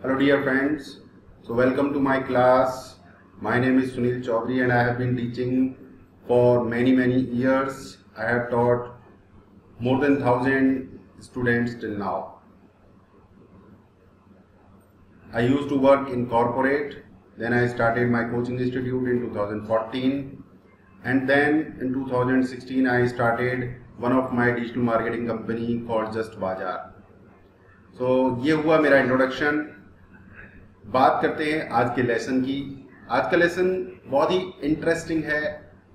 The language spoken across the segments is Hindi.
Hello dear friends, so welcome to my class. My name is Sunil Chaudhary and I have been teaching for many years. I have taught more than 1000 students till now. I used to work in corporate, then I started my coaching institute in 2014 and then in 2016 I started one of my digital marketing company called Just Bazaar. So ये हुआ मेरा इंट्रोडक्शन। बात करते हैं आज के लेसन की। आज का लेसन बहुत ही इंटरेस्टिंग है,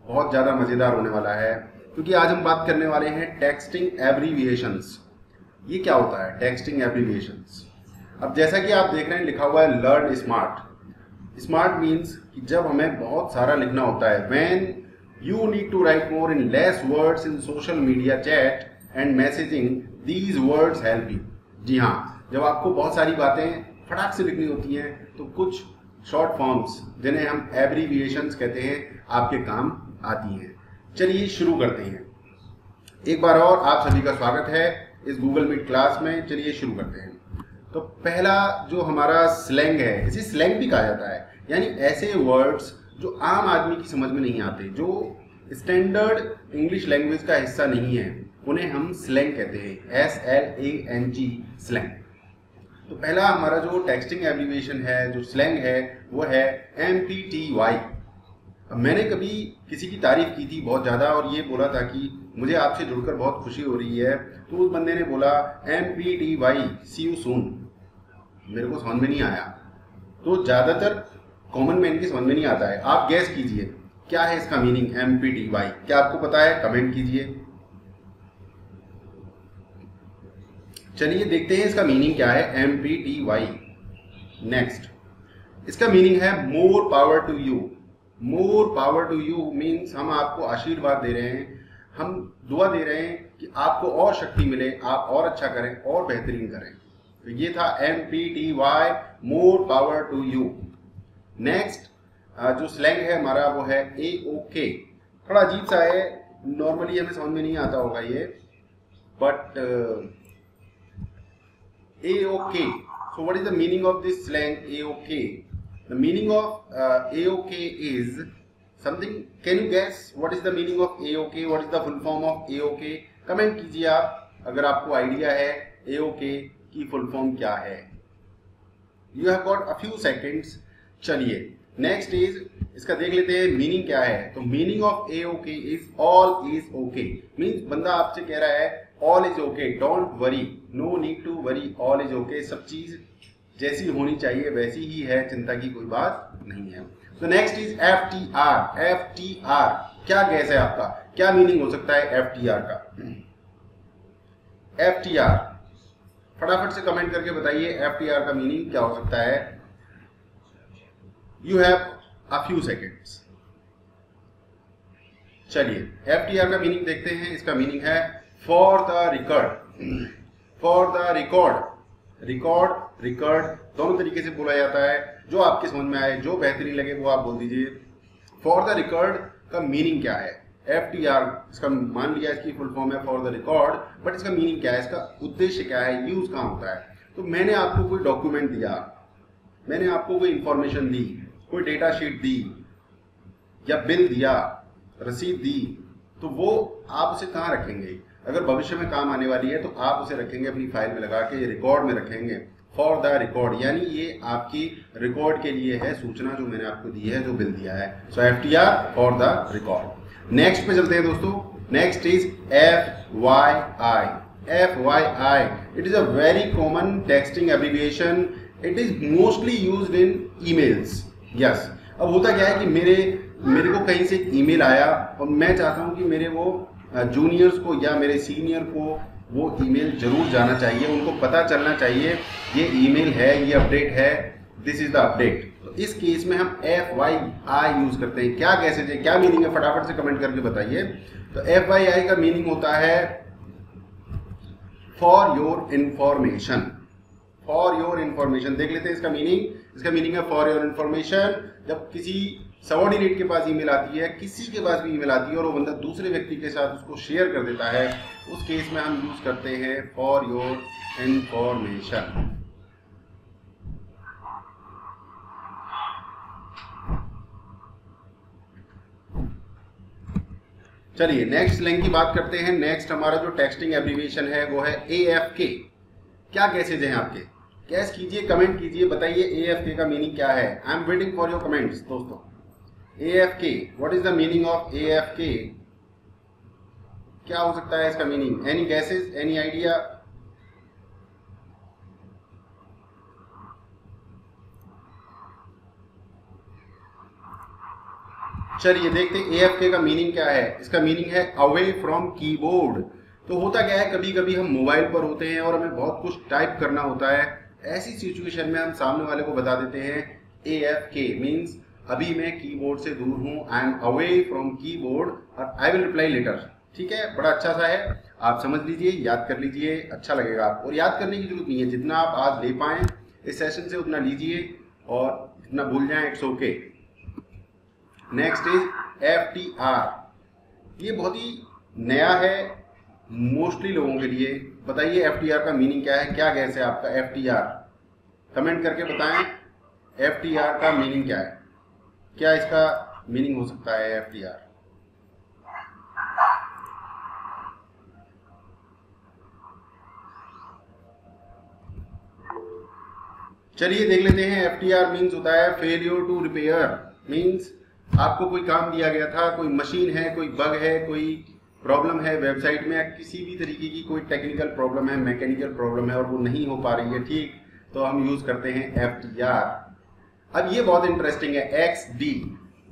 बहुत ज़्यादा मज़ेदार होने वाला है, क्योंकि आज हम बात करने वाले हैं टेक्सटिंग एब्रीविएशंस। ये क्या होता है टेक्सटिंग एब्रीविएशंस? अब जैसा कि आप देख रहे हैं लिखा हुआ है लर्न स्मार्ट। स्मार्ट मीन्स कि जब हमें बहुत सारा लिखना होता है, when you need to write more in less words in social media chat and messaging, these words help you. जी हाँ, जब आपको बहुत सारी बातें फटाक से लिखनी होती हैं तो कुछ शॉर्ट फॉर्म्स जिन्हें हम एब्रीविएशंस कहते हैं आपके काम आती हैं। चलिए शुरू करते हैं। एक बार और आप सभी का स्वागत है इस गूगल मीट क्लास में। चलिए शुरू करते हैं। तो पहला जो हमारा स्लैंग है, इसे स्लैंग भी कहा जाता है, यानी ऐसे वर्ड्स जो आम आदमी की समझ में नहीं आते, जो स्टैंडर्ड इंग्लिश लैंग्वेज का हिस्सा नहीं है, उन्हें हम स्लैंग कहते हैं। SLANG slang. तो पहला हमारा जो टेक्सटिंग एब्रीविएशन है, जो स्लैंग है, वो है MPTY। अब मैंने कभी किसी की तारीफ की थी बहुत ज़्यादा और ये बोला था कि मुझे आपसे जुड़कर बहुत खुशी हो रही है, तो उस बंदे ने बोला MPTY सी यू सून। मेरे को समझ में नहीं आया। तो ज़्यादातर कॉमन मैन की समझ में नहीं आता है। आप गैस कीजिए क्या है इसका मीनिंग MPTY। क्या आपको पता है? कमेंट कीजिए। चलिए देखते हैं इसका मीनिंग क्या है MPTY। नेक्स्ट, इसका मीनिंग है more power to you. More power to you means हम आपको आशीर्वाद दे रहे हैं, हम दुआ दे रहे हैं कि आपको और शक्ति मिले, आप और अच्छा करें और बेहतरीन करें। तो ये था MPTY, more power to you. Next जो स्लैंग है हमारा वो है AOK। थोड़ा अजीब सा है, नॉर्मली हमें समझ में नहीं आता होगा ये, but AOK. So what is the meaning of this slang AOK? The meaning of AOK is something. Can you guess what is the meaning of AOK? What is the full form of AOK? Comment कीजिए आप अगर आपको आइडिया है AOK की फुल फॉर्म क्या है। You have got a few seconds. चलिए नेक्स्ट इज, इसका देख लेते हैं मीनिंग क्या है। तो meaning of AOK is all is okay. Means बंदा आपसे कह रहा है all is okay, don't worry, no need to worry, all is okay. सब चीज जैसी होनी चाहिए वैसी ही है, चिंता की कोई बात नहीं है। तो नेक्स्ट इज FTR। FTR क्या गैस है आपका? क्या मीनिंग हो सकता है FTR का? FTR फटाफट से कमेंट करके बताइए FTR का मीनिंग क्या हो सकता है। You have a few seconds. चलिए FTR का मीनिंग देखते हैं। इसका मीनिंग है for the record. For the record. Record record दोनों तरीके से बोला जाता है, जो आपके समझ में आए, जो बेहतरीन लगे वो आप बोल दीजिए। फॉर द रिकॉर्ड का मीनिंग क्या है? FTR इसका मान लिया इसकी फुल फॉर्म है फॉर द रिकॉर्ड, बट इसका मीनिंग क्या है, इसका उद्देश्य क्या है, यूज कहाँ होता है? तो मैंने आपको कोई डॉक्यूमेंट दिया, मैंने आपको कोई इंफॉर्मेशन दी, कोई डेटा शीट दी या बिल दिया, रसीद दी, तो वो आप उसे कहाँ रखेंगे? अगर भविष्य में काम आने वाली है तो आप उसे रखेंगे अपनी फाइल में लगा के, रिकॉर्ड में रखेंगे। फॉर द रिकॉर्ड यानी ये आपकी रिकॉर्ड के लिए है, सूचना जो मैंने आपको दी है, जो बिल दिया है। सो FTR for the record. Next पे चलते हैं दोस्तों। Next is FYI। FYI it is a very common texting abbreviation. It is mostly used in emails. Yes. अब होता क्या है कि मेरे को कहीं से एक ईमेल आया और मैं चाहता हूं कि मेरे वो जूनियर्स को या मेरे सीनियर को वो ईमेल जरूर जाना चाहिए, उनको पता चलना चाहिए ये ईमेल है, ये अपडेट है, दिस इज द अपडेट। तो इस केस में हम FYI यूज करते हैं। क्या कैसे है, क्या मीनिंग है, फटाफट से कमेंट करके बताइए। तो FYI का मीनिंग होता है for your information. For your information देख लेते हैं इसका मीनिंग। इसका मीनिंग है फॉर योर इंफॉर्मेशन। जब किसी सबऑर्डिनेट के पास ईमेल आती है, किसी के पास भी ईमेल आती है और वो बंदा दूसरे व्यक्ति के साथ उसको शेयर कर देता है, उस केस में हम यूज करते हैं फॉर योर इंफॉर्मेशन। चलिए नेक्स्ट स्लैंग की बात करते हैं। नेक्स्ट हमारा जो टेक्स्टिंग एब्रीविएशन है वो है AFK। क्या गैसेज हैं आपके? गैस कीजिए, कमेंट कीजिए, बताइए AFK का मीनिंग क्या है। आई am waiting for your comments दोस्तों। AFK, what is the meaning of AFK? क्या हो सकता है इसका meaning? Any gases, any idea? चलिए देखते हैं AFK का मीनिंग क्या है। इसका मीनिंग है अवे फ्रॉम कीबोर्ड। तो होता क्या है, कभी कभी हम मोबाइल पर होते हैं और हमें बहुत कुछ टाइप करना होता है। ऐसी सिचुएशन में हम सामने वाले को बता देते हैं AFK मीन्स अभी मैं कीबोर्ड से दूर हूं, I am away from keyboard और आई विल रिप्लाई लेटर। ठीक है, बड़ा अच्छा सा है, आप समझ लीजिए, याद कर लीजिए, अच्छा लगेगा आपको। और याद करने की जरूरत नहीं है, जितना आप आज ले पाएं इस सेशन से उतना लीजिए और जितना भूल जाएं it's okay. Next is FTR। ये बहुत ही नया है मोस्टली लोगों के लिए। बताइए FTR का मीनिंग क्या है? क्या गैस है आपका FTR? कमेंट करके बताएं FTR का मीनिंग क्या है। क्या इसका मीनिंग हो सकता है FTR? चलिए देख लेते हैं। FTR मीन्स होता है फेलियर टू रिपेयर। मीन्स आपको कोई काम दिया गया था, कोई मशीन है, कोई बग है, कोई प्रॉब्लम है वेबसाइट में, या किसी भी तरीके की कोई टेक्निकल प्रॉब्लम है, मैकेनिकल प्रॉब्लम है और वो नहीं हो पा रही है, ठीक, तो हम यूज करते हैं FTR। अब ये बहुत इंटरेस्टिंग है, XD।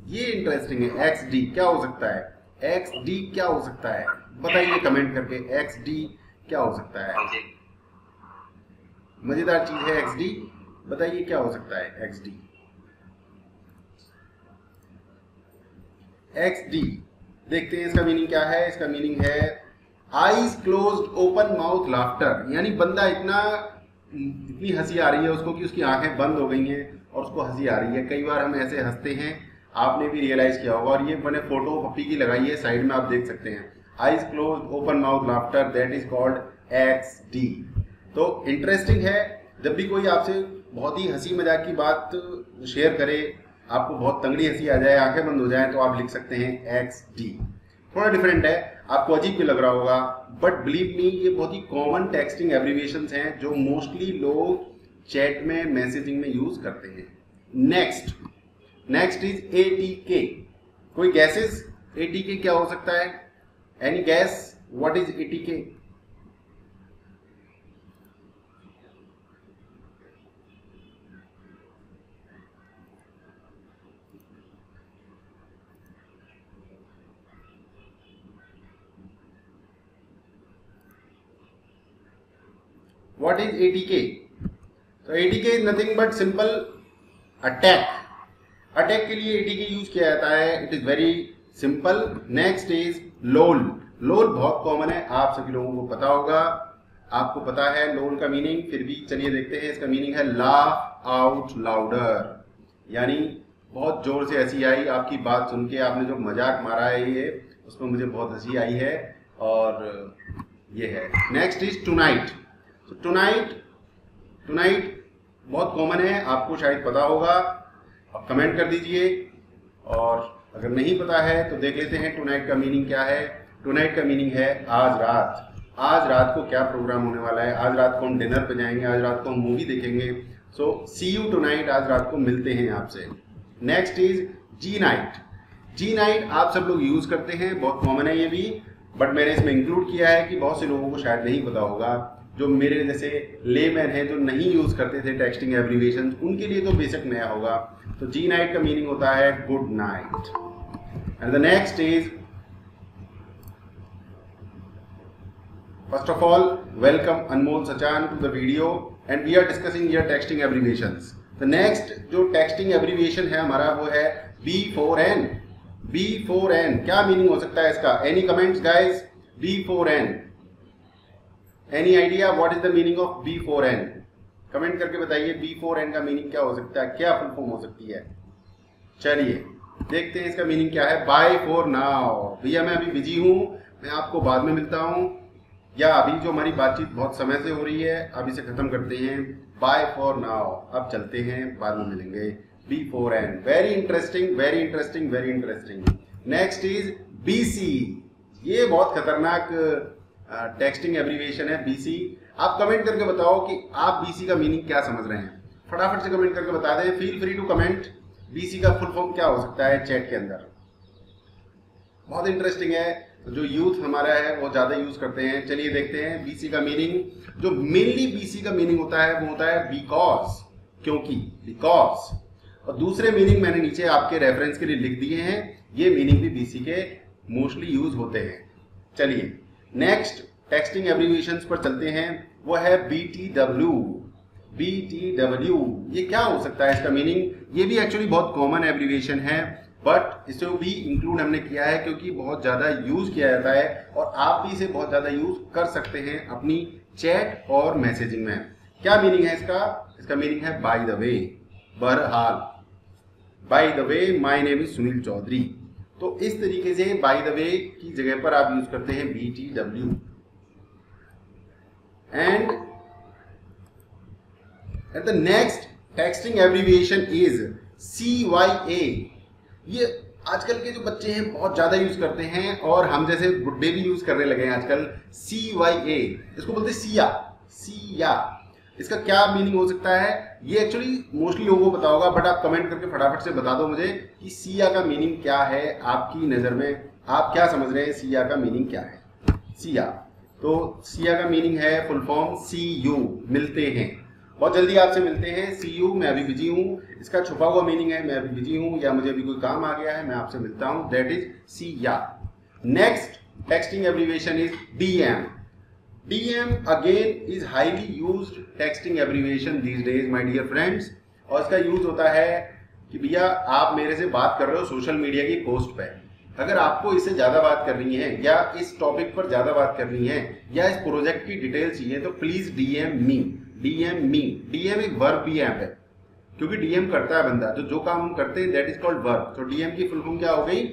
ये इंटरेस्टिंग है, XD क्या हो सकता है? XD क्या हो सकता है? बताइए कमेंट करके XD क्या हो सकता है। मजेदार चीज है XD, बताइए क्या हो सकता है XD। XD देखते हैं इसका मीनिंग क्या है। इसका मीनिंग है eyes closed open mouth laughter. यानी बंदा इतनी हंसी आ रही है उसको कि उसकी आंखें बंद हो गई हैं और उसको हंसी आ रही है। कई बार हम ऐसे हंसते हैं, आपने भी रियलाइज किया होगा। और ये मैंने फोटो पप्पी की लगाई है, साइड में आप देख सकते हैं, eyes closed open mouth laughter, that is called XD। तो इंटरेस्टिंग है, जब भी कोई आपसे बहुत ही हंसी मजाक की बात शेयर करे, आपको बहुत तंगड़ी हंसी आ जाए, आंखें बंद हो जाए, तो आप लिख सकते हैं XD। थोड़ा डिफरेंट है, आपको अजीब भी लग रहा होगा, बट बिलीव मी ये बहुत ही कॉमन टेक्सटिंग एब्रीविएशंस हैं जो मोस्टली लोग चैट में, मैसेजिंग में यूज करते हैं। Next is ATK। कोई गैसेस? ATK क्या हो सकता है? Any gas what is ATK? What is ATK? So ATK is nothing but simple attack। Attack के लिए ATK यूज किया जाता है। It is very simple. Next is LOL। LOL बहुत कॉमन है, आप सभी लोगों को पता होगा, आपको पता है LOL का मीनिंग, फिर भी चलिए देखते हैं। इसका मीनिंग है लाफ आउट लाउडर। यानी बहुत जोर से हंसी आई आपकी बात सुन के, आपने जो मजाक मारा है ये, उसमें मुझे बहुत हंसी आई है और ये है। Next is tonight. टुनाइट बहुत कॉमन है, आपको शायद पता होगा, आप कमेंट कर दीजिए। और अगर नहीं पता है तो देख लेते हैं टुनाइट का मीनिंग क्या है। टुनाइट का मीनिंग है आज रात। आज रात को क्या प्रोग्राम होने वाला है, आज रात को हम डिनर पे जाएंगे, आज रात को हम मूवी देखेंगे। सो सी यू टुनाइट, आज रात को मिलते हैं आपसे। नेक्स्ट इज जी नाइट आप सब लोग यूज करते हैं, बहुत कॉमन है ये भी, बट मैंने इसमें इंक्लूड किया है कि बहुत से लोगों को शायद नहीं पता होगा, जो मेरे जैसे लेमैन हैं जो नहीं यूज करते थे टेक्सटिंग एब्रीविएशन, उनके लिए तो बेशक नया होगा। तो जी नाइट का मीनिंग होता है good night. And the next is, first of all welcome Anmol Sachan to the video and we are discussing here texting abbreviations. The next जो टेक्सटिंग एब्रीविएशन है हमारा वो है B4N। B4N क्या मीनिंग हो सकता है इसका? Any comments guys? B4N, any idea what is the meaning of B4N? Comment करके बताइए B4N का मीनिंग क्या हो सकता है, क्या फुल फॉर्म हो सकती है। चलिए देखते हैं इसका मीनिंग क्या है। Bye for now. भैया मैं अभी बिजी हूँ, मैं आपको बाद में मिलता हूँ, या अभी जो हमारी बातचीत बहुत समय से हो रही है अब इसे खत्म करते हैं। बाय फॉर नाउ, अब चलते हैं, बाद में मिलेंगे। B4N very interesting, very interesting, very interesting. Next is BC। ये बहुत खतरनाक टेक्स्टिंग एब्रीविएशन है बीसी। आप कमेंट करके बताओ कि आप बीसी का मीनिंग क्या समझ रहे हैं, फटाफट से कमेंट करके बता दें। Feel free to comment BC का फुल फॉर्म क्या हो सकता है चैट के अंदर। बहुत इंटरेस्टिंग है, जो यूथ हमारा है वो ज्यादा यूज करते हैं। चलिए देखते हैं बीसी का मीनिंग। जो मेनली बीसी का मीनिंग होता है वो होता है बिकॉज, क्योंकि, बिकॉज। और दूसरे मीनिंग मैंने नीचे आपके रेफरेंस के लिए लिख दिए हैं, ये मीनिंग भी बीसी के मोस्टली यूज होते हैं। चलिए नेक्स्ट टेक्स्टिंग एब्रीविएशंस पर चलते हैं, वो है BTW। BTW ये क्या हो सकता है इसका मीनिंग? ये भी एक्चुअली बहुत कॉमन एब्रीविएशन है, बट इसे भी इंक्लूड हमने किया है क्योंकि बहुत ज्यादा यूज किया जाता है और आप भी इसे बहुत ज्यादा यूज कर सकते हैं अपनी चैट और मैसेजिंग में। क्या मीनिंग है इसका? इसका मीनिंग है बाय द वे, बहरहाल। By the way my name is Sunil Chaudhary. तो इस तरीके से बाय द वे की जगह पर आप यूज करते हैं BTW। And the next texting abbreviation is CYA। ये आजकल के जो बच्चे हैं बहुत ज्यादा यूज करते हैं और हम जैसे बुड्ढे भी यूज करने लगे हैं आजकल। CYA इसको बोलते हैं सिया, सिया। इसका क्या मीनिंग हो सकता है? ये एक्चुअली मोस्टली लोगों को पता होगा, बट आप कमेंट करके फटाफट से बता दो मुझे कि सिया का मीनिंग क्या है आपकी नजर में। आप क्या समझ रहे हैं सिया का मीनिंग क्या है? सिया, तो सिया का मीनिंग है फुल फॉर्म सी यू, मिलते हैं, बहुत जल्दी आपसे मिलते हैं। सी यू, मैं अभी बिजी हूँ। इसका छुपा हुआ मीनिंग है मैं अभी बिजी हूँ या मुझे अभी कोई काम आ गया है, मैं आपसे मिलता हूँ, that is see ya. Next texting abbreviation is DM। DM again is highly used texting abbreviation these days my dear friends. और इसका यूज होता है कि भैया आप मेरे से बात कर रहे हो सोशल मीडिया की पोस्ट पे, अगर आपको इससे ज्यादा बात करनी है या इस टॉपिक पर ज्यादा बात करनी है या इस प्रोजेक्ट की डिटेल चाहिए तो please DM me, DM me. DM एक वर्ब भी है, क्योंकि DM करता है बंदा, जो काम हम करते हैं दैट इज कॉल्ड वर्ब। तो DM की फुल फॉर्म क्या हो गई?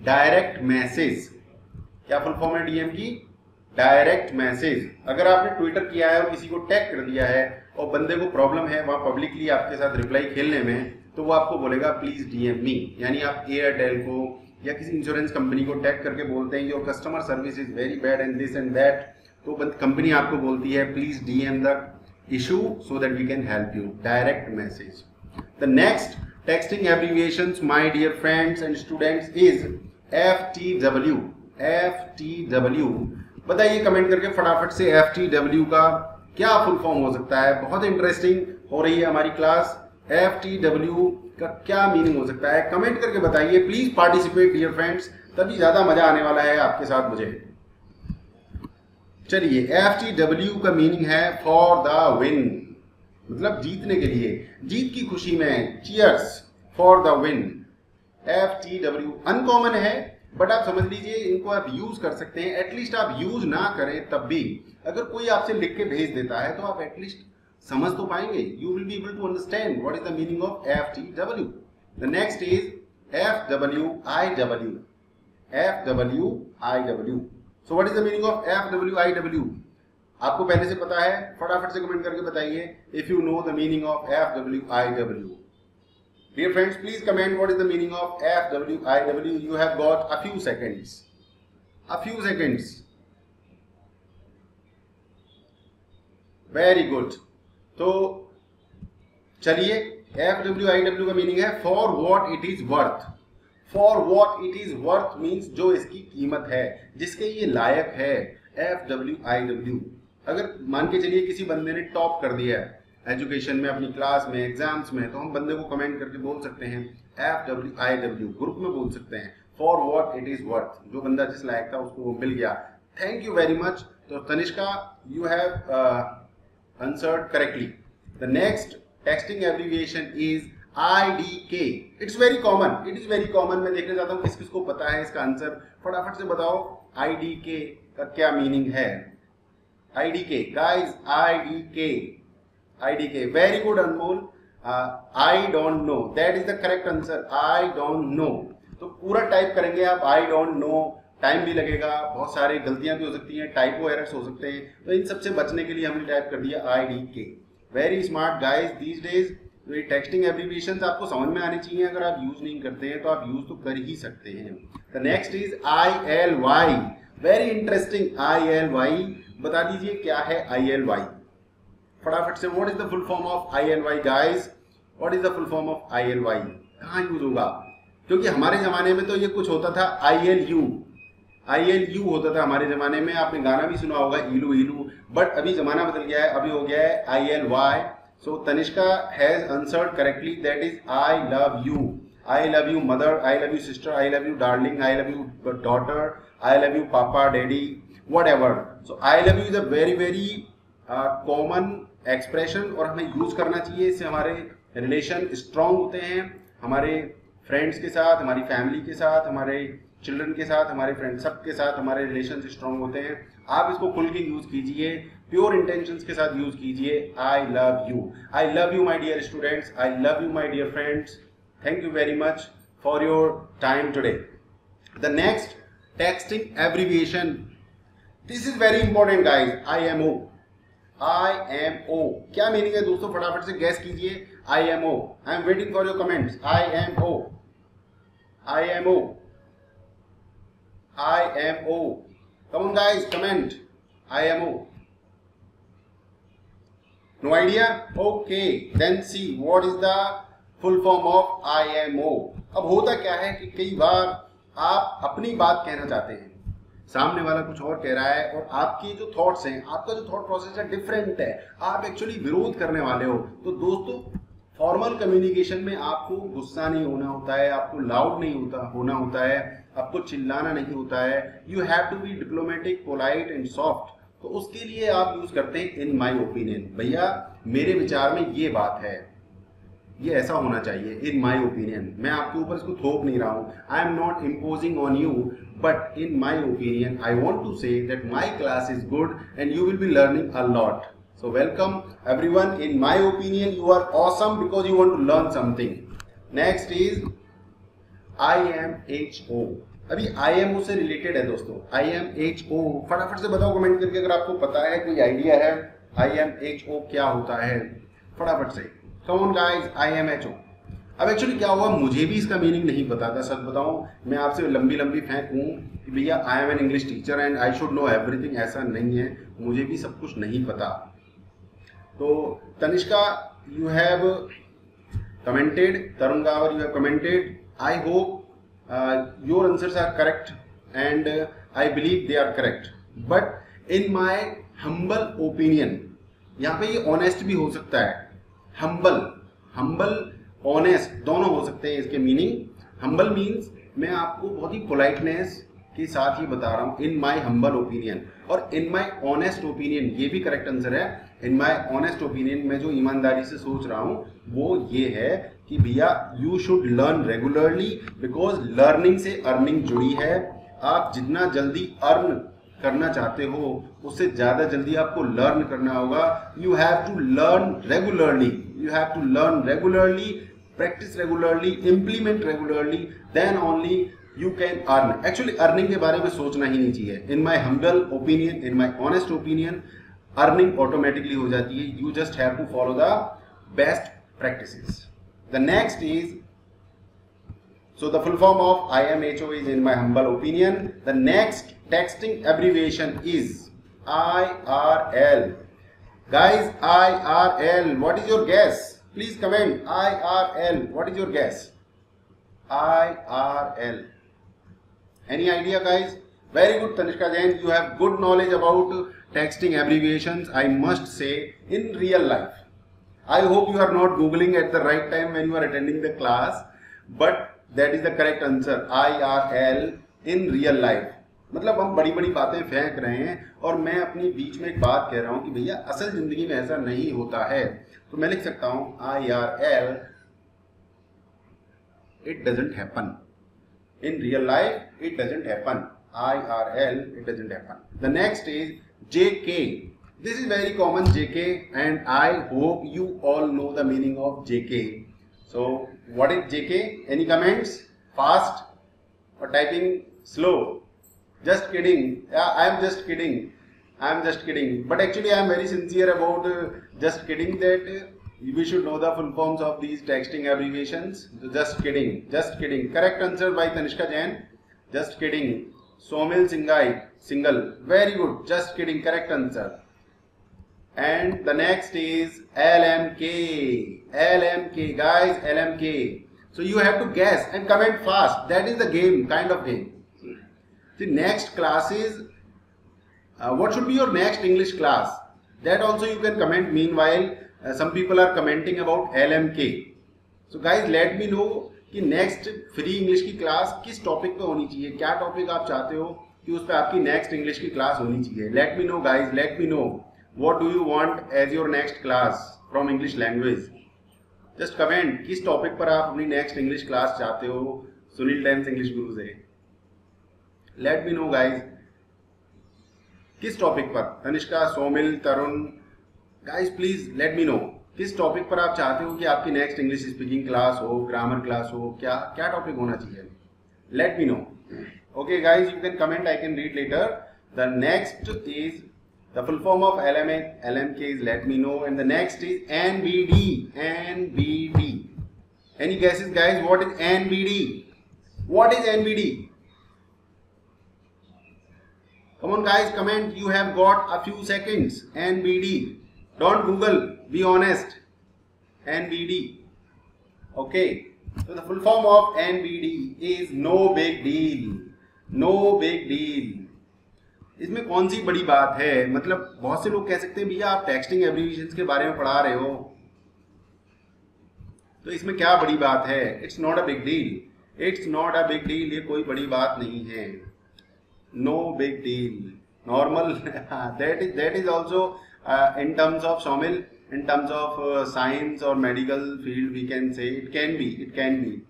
Direct message. क्या फुल फॉर्म है DM की? Direct message. अगर आपने ट्विटर किया है और किसी को टैग कर दिया है और बंदे को प्रॉब्लम है वहां पब्लिकली आपके साथ रिप्लाई खेलने में, तो वो आपको बोलेगा प्लीज DM मी। यानी आप एयरटेल को या किसी इंश्योरेंस कंपनी को टैग करके बोलते हैं your customer service is very bad and this and that, तो कंपनी आपको बोलती है please DM the issue so that we can help you. Direct message. The next texting abbreviations my dear friends and students is FTW। FTW बताइए कमेंट करके फटाफट से FTW का क्या फुल फॉर्म हो सकता है। बहुत इंटरेस्टिंग हो रही है हमारी क्लास। FTW का क्या मीनिंग हो सकता है कमेंट करके बताइए। प्लीज पार्टिसिपेट डियर फ्रेंड्स, तभी ज्यादा मजा आने वाला है आपके साथ मुझे। चलिए FTW का मीनिंग है फॉर द विन, मतलब जीतने के लिए, जीत की खुशी में, cheers for the win. FTW uncommon है बट आप समझ लीजिए इनको आप यूज कर सकते हैं। एटलीस्ट आप यूज ना करें तब भी अगर कोई आपसे लिख के भेज देता है तो आप एटलीस्ट समझ तो पाएंगे। You will be able to understand what is the meaning of FTW। The next is FWIW। FWIW। So what is the meaning of FWIW? आपको पहले से पता है? फटाफट से कमेंट करके बताइए if you know the meaning of FWIW। Dear friends, please comment what is the meaning of FWIW. You have got a few seconds. A few seconds. Very good. तो चलिए FWIW का मीनिंग है for what it is worth. For what it is worth means जो इसकी कीमत है, जिसके ये लायक है। FWIW। अगर मान के चलिए किसी बंदे ने टॉप कर दिया है एजुकेशन में, अपनी क्लास में, एग्जाम्स में, तो हम बंदे को कमेंट करके बोल सकते हैं FWIW। ग्रुप में बोल सकते हैं for what it is worth, जो बंदा जिस लायक था उसको वो मिल गया। Thank you very much. तो Tanishka you have answered correctly. The next texting abbreviation is IDK। It's very common, it is very common. मैं देखना चाहता हूँ किस किस को पता है इसका आंसर, फटाफट से बताओ IDK का क्या मीनिंग है। IDK guys, IDK very good Anmol. I don't know, that is the correct answer। I don't know। तो पूरा टाइप करेंगे आप I don't know, टाइम भी लगेगा, बहुत सारी गलतियां भी हो सकती हैं, टाइपो एरर्स हो सकते हैं, तो इन सबसे बचने के लिए हमने टाइप कर दिया IDK। Very smart guys these days. तो ये टेक्स्टिंग एब्रीविएशंस आपको समझ में आने चाहिए। अगर आप यूज नहीं करते हैं तो आप यूज तो कर ही सकते हैं। The next is ILY। Very interesting, ILY। बता दीजिए क्या है ILY फटाफट से। What is the full form of ILY guys? What is the full form of ILY? कहाँ यूज होगा? क्योंकि हमारे जमाने में तो ये कुछ होता था ILU होता था हमारे जमाने में। आपने गाना भी सुना होगा इलू इलू, बट अभी जमाना बदल गया है, अभी हो गया है ILY। So Tanishka has answered correctly, that is I love you. I love you mother, I love you sister, I love you darling, I love you daughter, I love you papa daddy, whatever। So I love you is a very very common expression और हमें यूज करना चाहिए। इससे हमारे रिलेशन स्ट्रांग होते हैं, हमारे फ्रेंड्स के साथ, हमारी फैमिली के साथ, हमारे चिल्ड्रन के साथ, हमारे फ्रेंड सब के साथ हमारे रिलेशन स्ट्रांग होते हैं। आप इसको खुल के यूज कीजिए, प्योर इंटेंशंस के साथ यूज कीजिए। I love you my dear students, I love you my dear friends. Thank you very much for your time today. The next texting abbreviation, this is very important guys. IMO क्या मीनिंग है दोस्तों? फटाफट से गैस कीजिए। IMO, I am waiting for your comments. IMO come on guys, comment IMO। no idea? okay, then see what is the full form of IMO। अब होता क्या है कि कई बार आप अपनी बात कहना चाहते हैं, सामने वाला कुछ और कह रहा है और आपके जो थॉट्स हैं, आपका जो थॉट प्रोसेस है डिफरेंट है, आप एक्चुअली विरोध करने वाले हो। तो दोस्तों फॉर्मल कम्युनिकेशन में आपको गुस्सा नहीं होना होता है, आपको लाउड नहीं होना होता है, आपको चिल्लाना नहीं होता है। You have to be diplomatic, polite and soft. तो उसके लिए आप यूज करते हैं इन माई ओपिनियन। भैया मेरे विचार में ये बात है, ये ऐसा होना चाहिए इन माई ओपिनियन। मैं आपके ऊपर इसको थोप नहीं रहा हूँ, I am not imposing on you, but in my opinion I want to say that my class is good and you will be learning a lot. So welcome everyone. In my opinion, you are awesome because you want to learn something. Next is IMHO। अभी IMO से रिलेटेड है दोस्तों। IMHO फटाफट से बताओ कमेंट करके अगर आपको पता है, कोई आइडिया है IMHO क्या होता है, फटाफट से। Come on guys, IMHO। अब एक्चुअली क्या हुआ, मुझे भी इसका मीनिंग नहीं पता था, सच बताऊं। मैं आपसे लंबी फेंकूं कि भैया I am an English teacher and I should know everything, ऐसा नहीं है, मुझे भी सब कुछ नहीं पता। तो Tanishka you have commented, Tarun Gawar you have commented. I hope your answers are correct and I believe they are correct, but in my humble opinion, यहाँ पे ये ऑनेस्ट भी हो सकता है। हम्बल ऑनेस्ट दोनों हो सकते हैं इसके मीनिंग। हम्बल मीन्स मैं आपको बहुत ही पोलाइटनेस के साथ ही बता रहा हूँ, इन माई हम्बल ओपिनियन। और इन माई ऑनेस्ट ओपिनियन ये भी करेक्ट आंसर है। इन माई ऑनेस्ट ओपिनियन मैं जो ईमानदारी से सोच रहा हूँ वो ये है कि भैया you should learn regularly, because learning से अर्निंग जुड़ी है। आप जितना जल्दी अर्न करना चाहते हो उससे ज्यादा जल्दी आपको लर्न करना होगा। You have to learn regularly, practice regularly, implement regularly, then only you can earn. Actually earning के बारे में सोचना ही नहीं चाहिए। In my humble opinion, in my honest opinion, earning automatically हो जाती है। You just have to follow the best practices. The next is, so the full form of IMHO is in my humble opinion. The next texting abbreviation is IRL. Guys, IRL, what is your guess? Please comment. IRL, what is your guess? IRL. Any idea guys? Very good Tanishka Jain, you have good knowledge about texting abbreviations, I must say, in real life. I hope you are not googling at the right time when you are attending the class, but that is the correct answer, IRL in real life। मतलब हम बड़ी बड़ी बातें फेंक रहे हैं और मैं अपनी बीच में एक बात कह रहा हूं कि भैया असल जिंदगी में ऐसा नहीं होता है। तो मैं लिख सकता हूं IRL, it doesn't happen in real life, it doesn't happen। IRL, it doesn't happen। The next is JK। This is very common, JK, and I hope you all know the meaning of JK। So what is JK? Any comments? Fast or typing slow? Just kidding. Yeah, I am just kidding. I am just kidding. But actually I am very sincere about just kidding, that we should know the full forms of these texting abbreviations. So just kidding. Just kidding. Correct answer by Tanishka Jain. Just kidding. Somil single. Very good. Just kidding. Correct answer. And the next is LMK. LMK, guys. LMK. So you have to guess and comment fast. That is the game, kind of game. The next class is what should be your next English class? That also you can comment. Meanwhile, some people are commenting about LMK. So guys, let me know कि नेक्स्ट फ्री इंग्लिश की क्लास किस टॉपिक पे होनी चाहिए, क्या टॉपिक आप चाहते हो कि उस पे आपकी नेक्स्ट इंग्लिश की क्लास होनी चाहिए. Let me know guys, let me know what do you want as your next class from English language. Just comment किस टॉपिक पर आप अपनी नेक्स्ट इंग्लिश क्लास चाहते हो सुनील टाइम्स इंग्लिश गुरु से. लेट मी नो गाइज किस टॉपिक पर. Tanishka, Somil, Tarun, guys please let me know किस टॉपिक पर आप चाहते हो कि आपकी नेक्स्ट इंग्लिश स्पीकिंग क्लास हो, ग्रामर क्लास हो, क्या क्या टॉपिक होना चाहिए. Let me know. Okay guys, you can comment, I can read later. The next is the full form of LMK is let me know, and the next is NBD. NBD. Any guesses guys, what is NBD? What is NBD? Come on guys, comment. You have got a few seconds. NBD. Don't Google, be honest. NBD. Okay. So the full form of NBD is no big deal. No big deal. इसमें कौन सी बड़ी बात है. मतलब बहुत से लोग कह सकते हैं भैया आप टेक्सटिंग एब्रिविएशंस के बारे में पढ़ा रहे हो तो इसमें क्या बड़ी बात है. It's not a big deal. It's not a big deal. ये कोई बड़ी बात नहीं है. No big deal. Normal. that is also in terms of Somil, in terms of science or medical field, we can say it can be,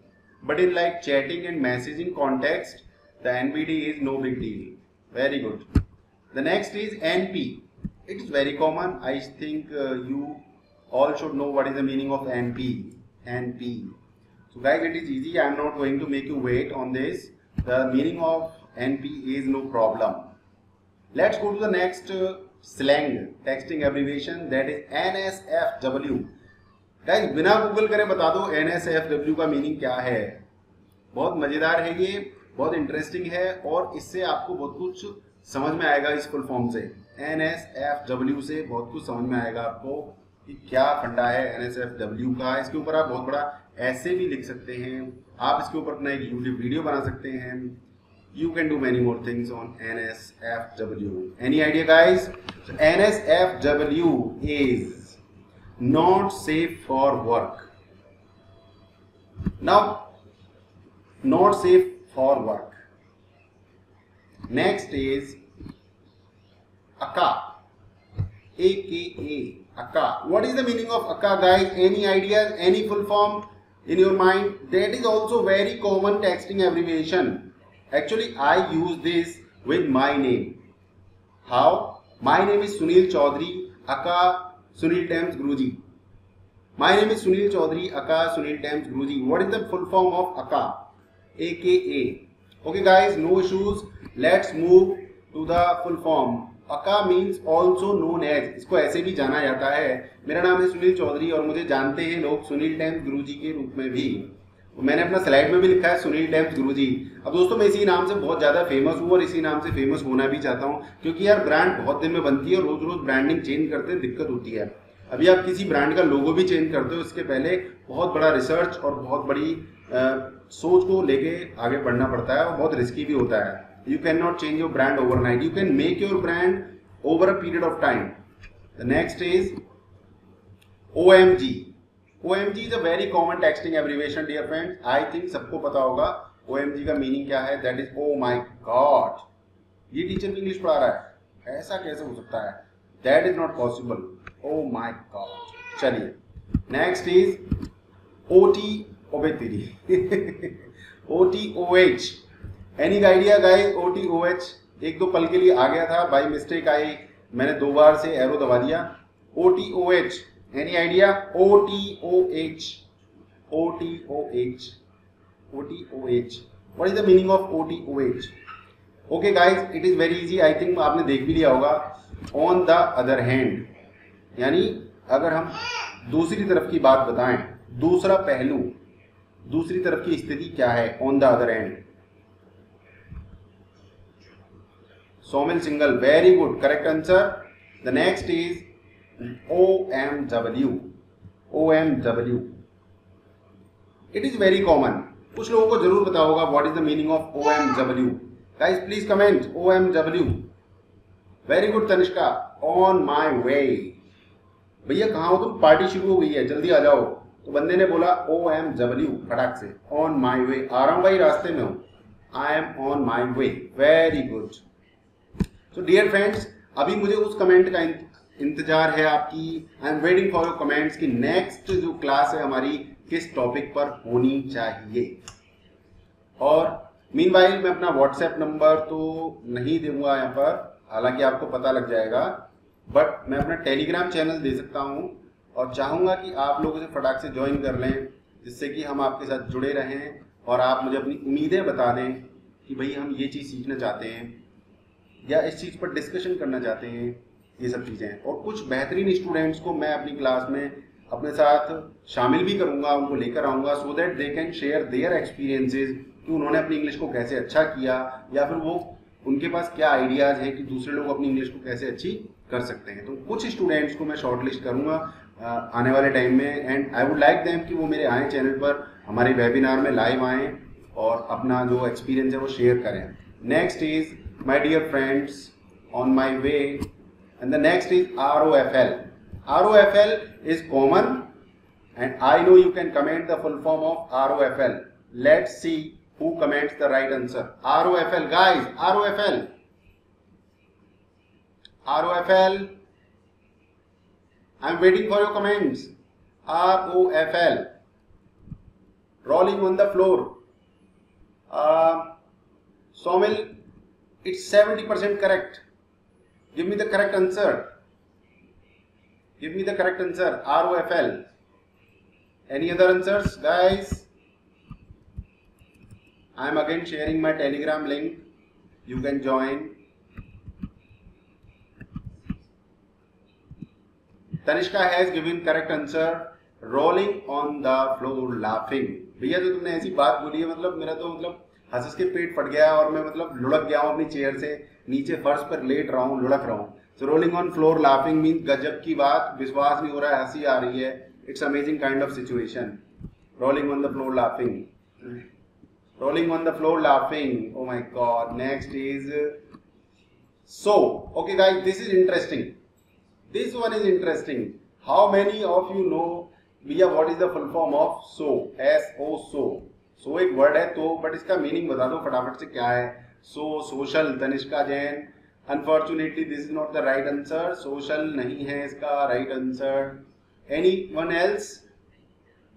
but in like chatting and messaging context, the NBD is no big deal. Very good. The next is NP. It is very common. I think you all should know what is the meaning of NP. NP. So guys, it is easy. I am not going to make you wait on this. The meaning of NP is no problem. Let's go to the next slang texting abbreviation, that is NSFW. Guys बिना गूगल करे बता दो NSFW का मीनिंग क्या है. बहुत मजेदार है ये, बहुत इंटरेस्टिंग है और इससे आपको बहुत कुछ समझ में आएगा. इस फुल फॉर्म से NSFW से बहुत कुछ समझ में आएगा आपको कि क्या फंडा है NSFW का. इसके ऊपर आप बहुत बड़ा ऐसे भी लिख सकते हैं. आप इसके ऊपर अपना एक यूट्यूब वीडियो बना सकते हैं. You can do many more things on NSFW. Any idea guys? So NSFW is not safe for work. Now, not safe for work. Next is AKA. AKA. AKA. What is the meaning of AKA guys? Any ideas? Any full form in your mind? That is also very common texting abbreviation. Actually, I use this with my name. How? My name is Sunil Chaudhary, aka Sunil Times Guruji. My name is Sunil Chaudhary, aka Sunil Times Guruji. What is the full form of AKA? AKA. Okay guys, no issues. Let's move to the full form. AKA means also known as. इसको ऐसे भी जाना जाता है. मेरा नाम है सुनील चौधरी और मुझे जानते हैं लोग सुनील टाइम्स गुरुजी के रूप में भी. मैंने अपना स्लाइड में भी लिखा है सुनील टाइम्स गुरुजी. अब दोस्तों मैं इसी नाम से बहुत ज़्यादा फेमस हूँ और इसी नाम से फेमस होना भी चाहता हूँ क्योंकि यार ब्रांड बहुत दिन में बनती है और रोज रोज ब्रांडिंग चेंज करते हैं दिक्कत होती है. अभी आप किसी ब्रांड का लोगो भी चेंज करते हो इसके पहले बहुत बड़ा रिसर्च और बहुत बड़ी सोच को लेके आगे बढ़ना पड़ता है और बहुत रिस्की भी होता है. You can not change your brand overnight. You can make your brand over a period of time. The next is OMG. OMG is a very common texting abbreviation dear friends. I think सबको पता होगा OMG का मीनिंग क्या है. That is oh my god. ये टीचर भी इंग्लिश पढ़ा रहा है, ऐसा कैसे हो सकता है. That is not possible. Oh my god. चलिए next is OT ओबेतिरी. OTOH. Any idea guys? OTOH एक दो पल के लिए आ गया था, बाय मिस्टेक मैंने 2 बार से एरो दबा दिया. OTOH. Any idea? OTOH. OTOH. OTOH. What is the meaning of OTOH? Okay guys, it is very easy. I think आपने देख भी लिया होगा. On the other hand, यानी अगर हम दूसरी तरफ की बात बताएं, दूसरा पहलू, दूसरी तरफ की स्थिति क्या है? On the other hand. Somil Singhal, very good, correct answer. The next is OMW. OMW. It is very common. कुछ लोगों को जरूर पता होगा what is the meaning of OMW. Guys, please comment OMW. Very good Tanishka. On my way. भैया कहाँ हो तुम? पार्टी शुरू हो गई है, जल्दी आ जाओ. तो बंदे ने बोला OMW फटाक से. On my way. आ रहा हूँ भाई, रास्ते में हूँ. I am on my way. Very good. So dear friends, अभी मुझे उस कमेंट का इंतजार है आपकी. आई am waiting for your comments कि नेक्स्ट जो क्लास है हमारी किस टॉपिक पर होनी चाहिए. और मीनवाइल मैं अपना व्हाट्सएप नंबर तो नहीं दूंगा यहाँ पर, हालांकि आपको पता लग जाएगा, बट मैं अपना टेलीग्राम चैनल दे सकता हूँ और चाहूँगा कि आप लोग उसे फटाक से ज्वाइन कर लें, जिससे कि हम आपके साथ जुड़े रहें और आप मुझे अपनी उम्मीदें बता दें कि भाई हम ये चीज़ सीखना चाहते हैं या इस चीज़ पर डिस्कशन करना चाहते हैं, ये सब चीज़ें. और कुछ बेहतरीन स्टूडेंट्स को मैं अपनी क्लास में अपने साथ शामिल भी करूँगा, उनको लेकर आऊँगा, so that they can share their experiences कि उन्होंने अपनी इंग्लिश को कैसे अच्छा किया, या फिर वो उनके पास क्या आइडियाज़ हैं कि दूसरे लोग अपनी इंग्लिश को कैसे अच्छी कर सकते हैं. तो कुछ स्टूडेंट्स को मैं शॉर्टलिस्ट करूँगा आने वाले टाइम में, and I would like them कि वो मेरे आए चैनल पर हमारे वेबिनार में लाइव आएँ और अपना जो एक्सपीरियंस है वो शेयर करें. Next is my dear friends, on my way, and the next is ROFL. ROFL is common and I know you can comment the full form of ROFL. Let's see who comments the right answer. ROFL, guys, ROFL. ROFL. I'm waiting for your comments. ROFL. Rolling on the floor. Somil, it's 70% correct. Give me the correct answer. Give me the correct answer. ROFL. Any other answers, guys? I am again sharing my Telegram link. You can join. Tanishka has given correct answer. Rolling on the floor laughing. भैया जो तुमने ऐसी बात बोली है, मतलब मेरा तो मतलब हंस के पेट फट गया और मैं मतलब लुढ़क गया हूँ अपनी चेयर से, नीचे फर्श पर लेट रहा हूँ, लुढ़क रहा हूँ. So rolling on floor laughing means गजब की बात, विश्वास नहीं हो रहा है, हंसी आ रही है. It's amazing kind of situation. Rolling on the floor laughing. Rolling on the floor laughing. Oh my God. Next is so. Okay guys, this is interesting. This one is interesting. How many of you know भैया what is the full form of so? S-O, so. So एक word है तो, but इसका meaning बता दो फटाफट से क्या है. So social. Tanishka Jain. Unfortunately, this is not the right answer. Social नहीं है इसका right answer. Anyone else?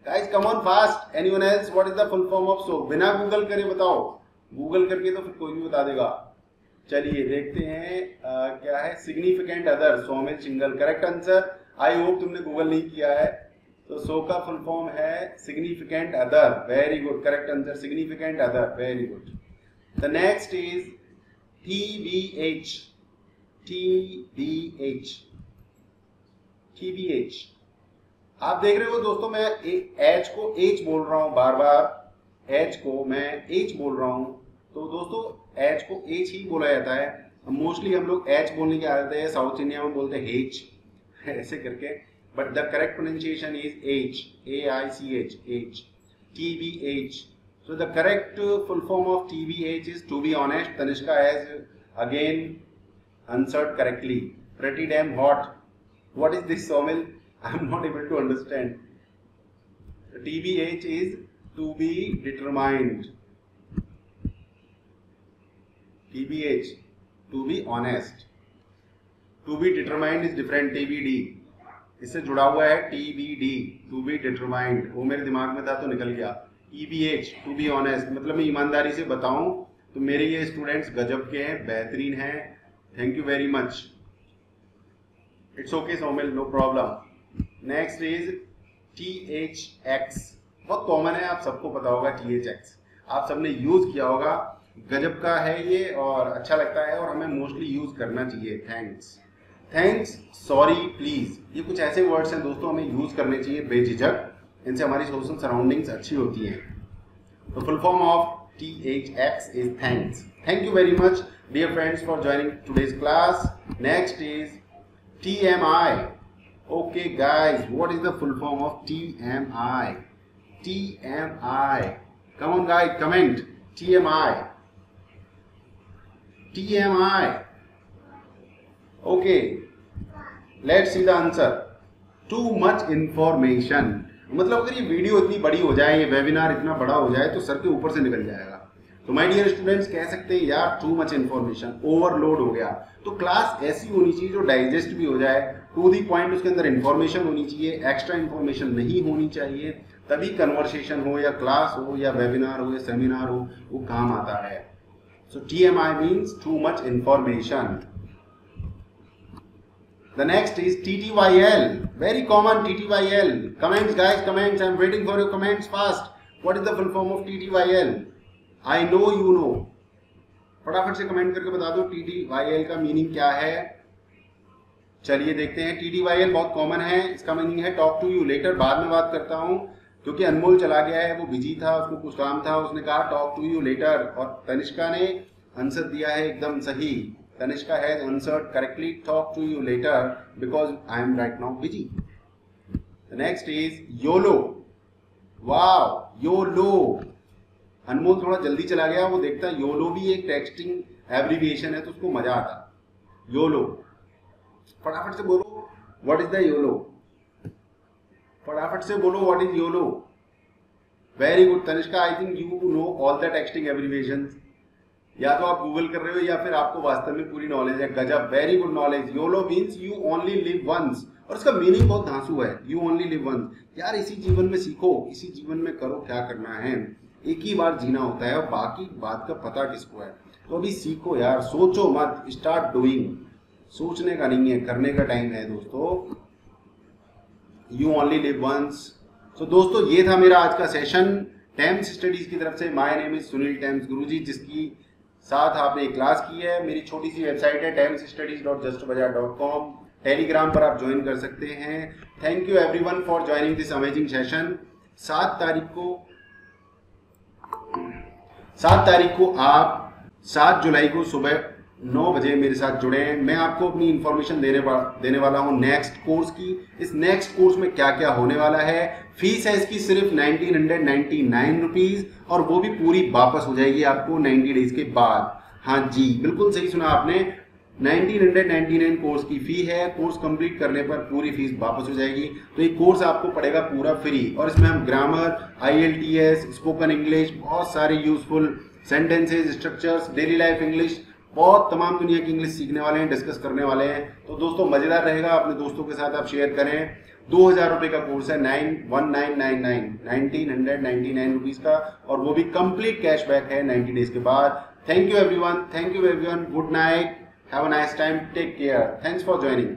Guys, come on fast. Anyone else? What is the full form of so? बिना गूगल करे बताओ. गूगल करके तो फिर कोई भी बता देगा. चलिए देखते हैं क्या है. Significant other. Somil single. Correct answer. I hope तुमने गूगल नहीं किया है. तो so का full form है significant other. Very good. Correct answer. Significant other. Very good. The next is TBH. TBH. TBH. आप देख रहे हो दोस्तों, मैं H को H बोल रहा हूं बार बार. H को मैं H बोल रहा हूं. तो दोस्तों H को H ही बोला जाता है. मोस्टली हम लोग H बोलने की आदत है, साउथ इंडिया में बोलते हैं H ऐसे करके, but the correct pronunciation is H. AICH. H. TBH. So the correct full form of TBH is to be honest. Tanishka has again answered correctly. Pretty damn hot. What is this, Somil? I am not able to understand. TBH is to be determined. TBH, to be honest. To be determined is different. TBD. इससे जुड़ा हुआ है TBD. To be determined. वो मेरे दिमाग में था तो निकल गया. EBH, टू बी ऑनेस्ट, मतलब मैं ईमानदारी से बताऊं तो मेरे ये स्टूडेंट्स गजब के हैं, बेहतरीन हैं. Thank you very much. It's okay Somil, no problem. Next is THX. बहुत कॉमन है, आप सबको पता होगा. THX आप सबने यूज किया होगा. गजब का है ये और अच्छा लगता है और हमें मोस्टली यूज करना चाहिए. थैंक्स, थैंक्स, सॉरी, प्लीज, ये कुछ ऐसे वर्ड्स हैं दोस्तों हमें यूज करने चाहिए बेझिझक. इनसे हमारी सोशल सराउंडिंग्स अच्छी होती हैं. तो full form of THX is thanks. Thank you very much. dear friends, for joining today's class. Next is TMI. Okay guys, what is the full form of TMI? TMI. Come on guys, comment. TMI. TMI. Okay. Let's see the answer. Too much information. मतलब अगर ये वीडियो इतनी बड़ी हो जाए, ये वेबिनार इतना बड़ा हो जाए तो सर के ऊपर से निकल जाएगा। तो माय डियर स्टूडेंट्स, कह सकते हैं यार टू मच इन्फॉर्मेशन, ओवरलोड हो गया। तो क्लास ऐसी होनी चाहिए जो डाइजेस्ट भी हो जाए, टू दी पॉइंट, उसके अंदर इन्फॉर्मेशन होनी चाहिए, एक्स्ट्रा इन्फॉर्मेशन नहीं होनी चाहिए, तभी कन्वर्सेशन हो या क्लास हो या वेबिनार हो या सेमिनार हो वो काम आता है। सो TMI means too much information. The next is TTYL. Very common, TTYL. Comments guys, comments. I'm waiting for your comments fast. What is the full form of TTYL? I know you know. फटाफट से कमेंट करके बता दो TTYL का मीनिंग क्या है। चलिए देखते हैं। TTYL बहुत कॉमन है, इसका मीनिंग है टॉक टू यू लेटर। बाद में बात करता हूँ क्योंकि अनमोल चला गया है, वो बिजी था, उसको कुछ काम था, उसने कहा टॉक टू यू लेटर। और तनिष्का ने आंसर दिया है एकदम सही। Tanishka has answered correctly, talk to you later because I am right now busy. The next is YOLO. Wow, YOLO. अनमोल थोड़ा जल्दी चला गया, वो देखता है YOLO भी एक टेक्सटिंग एब्रिविएशन है तो उसको मजा आता। YOLO. फटाफट से बोलो what is the YOLO? फटाफट से बोलो what is YOLO? Very good Tanishka, I think you know all the texting abbreviations. या तो आप गूगल कर रहे हो या फिर आपको वास्तव में पूरी नॉलेज है। गजब, very good knowledge. YOLO means you only live once, और इसका मीनिंग बहुत धांसू है। यू ओनली लिव वंस, यार इसी जीवन में सीखो, इसी जीवन में करो, क्या करना है, एक ही बार जीना होता है और बाकी बात का पता किसको है। तो अभी सीखो यार, सोचो मत, स्टार्ट डूइंग। सोचने का नहीं है, करने का टाइम है दोस्तों। You only live once. तो दोस्तों ये था मेरा आज का सेशन टेम्स स्टडीज की तरफ से। My name is Sunil Times Guruji, जिसकी साथ आपने एक क्लास की है। मेरी छोटी सी वेबसाइट है temsstudies.justbazaar.com। टेलीग्राम पर आप ज्वाइन कर सकते हैं। Thank you everyone for joining this amazing session. 7 तारीख को आप 7 जुलाई को सुबह 9 बजे मेरे साथ जुड़े हैं। मैं आपको अपनी इंफॉर्मेशन देने वाला हूं नेक्स्ट कोर्स की। इस नेक्स्ट कोर्स में क्या क्या होने वाला है। फीस है इसकी सिर्फ 1999 रुपीज, और वो भी पूरी वापस हो जाएगी आपको 90 डेज के बाद। हाँ जी, बिल्कुल सही सुना आपने, 1999 कोर्स की फी है। कोर्स कंप्लीट करने पर पूरी फीस वापस हो जाएगी। तो ये कोर्स आपको पड़ेगा पूरा फ्री, और इसमें हम ग्रामर, IELTS, स्पोकन इंग्लिश, बहुत सारे useful sentences, structures, daily life English, बहुत तमाम दुनिया की इंग्लिश सीखने वाले हैं, डिस्कस करने वाले हैं। तो दोस्तों मजेदार रहेगा, अपने दोस्तों के साथ आप शेयर करें। 2000 रुपए का कोर्स है, 1999 रुपीज का, और वो भी कंप्लीट कैशबैक है 90 डेज के बाद। Thank you everyone, good night, have a nice time, take care, thanks for joining.